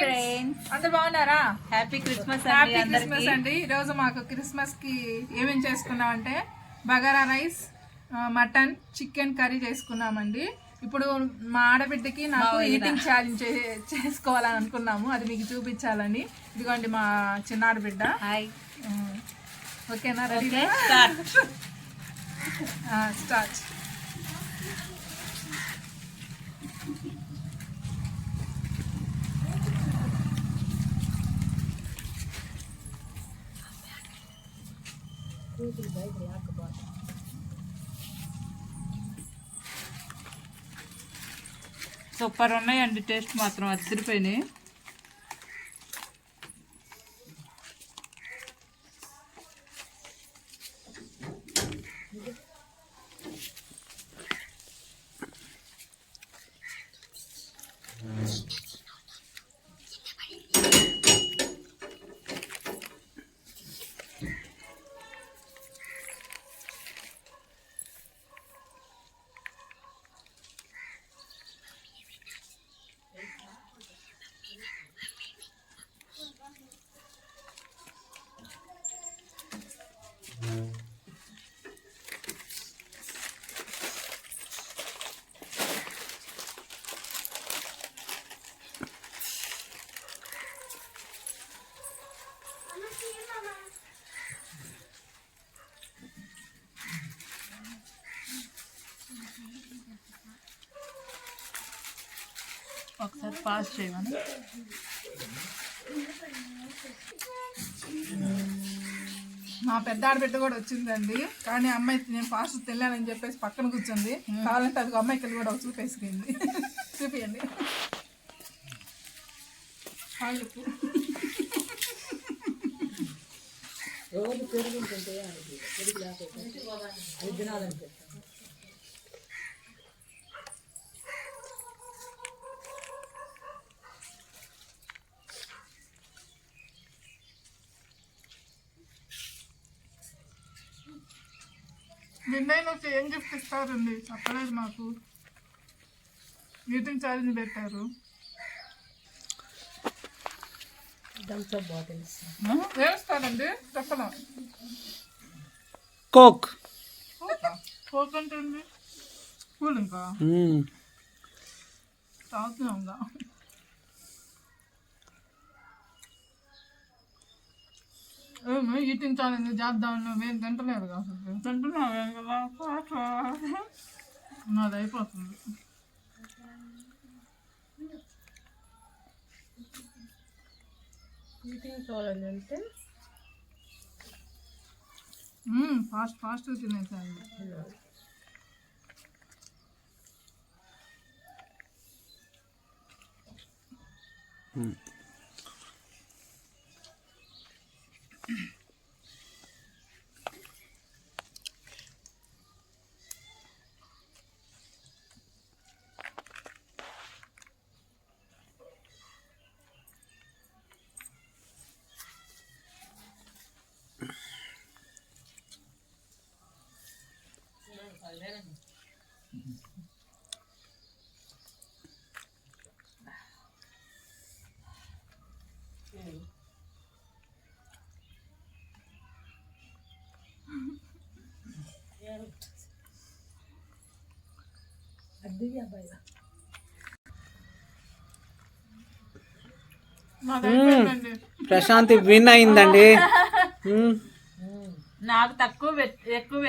Friends, అందరు బాగున్నారా? Happy Christmas అండి. ఈరోజు మాకు క్రిస్మస్ కి ఏమేమి చేసుకున్నామంటే bagara rice, mutton, chicken curry చేసుకున్నామండి. ఇప్పుడు మా ఆడబిడ్డకి నాకు ఈటింగ్ ఛాలెంజ్ చేసుకోవాలని అనుకున్నాము. అది మీకు చూపించాలని. ఇదిగోండి మా చిన్న ఆడబిడ్డ. ఓకేనా? రెడీ? స్టార్ట్. సూపర్ ఉన్నాయండి, టేస్ట్ మాత్రం అదిరిపోయినాయి. ఒకసారి పాస్ చేయమని. మా పెద్ద ఆడబిడ్డ కూడా వచ్చిందండి. కానీ అమ్మాయి నేను ఫాస్ట్ తిన్నానని చెప్పేసి పక్కన కూర్చుంది. కావాలంటే అది అమ్మాయికి కూడా ఒక చూపేసుకుంది. చూపియండి. నిన్నైనా వచ్చి ఏం గిఫ్ట్ ఇస్తారండి? చెప్పలేదు మాకు. ఈటింగ్ ఛాలెంజ్ పెట్టారు. ఏమిస్తారండి? చెప్పలా. కోక్. కోక్ అంటే కూల్ ఇంకా తాగుతూనే ఉందా? ఈటింగ్ ఛాలెంజ్ చేద్దాం. మేము తింటలేదు అసలు. తింటున్నాం కదా, నాది అయిపోతుంది. ఈటింగ్ ఛాలెంజ్ అంటే ఫాస్ట్ తినేసాను. ప్రశాంతి విన్ అయిందండి. నాకు తక్కువ ఎక్కువ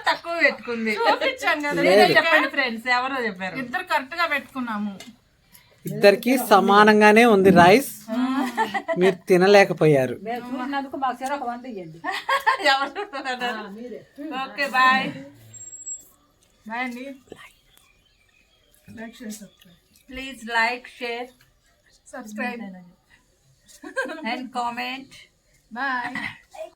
తక్కువ పెట్టుకుంది. చెప్పండి ఫ్రెండ్స్, ఎవరో చెప్పారు. ఇద్దరు కరెక్ట్ గా పెట్టుకున్నాము. ఇద్దరికి సమానంగానే ఉంది రైస్. మీరు తినలేకపోయారు. Okay, bye. బాయ్ అండి. Please like, share, subscribe and comment. Bye.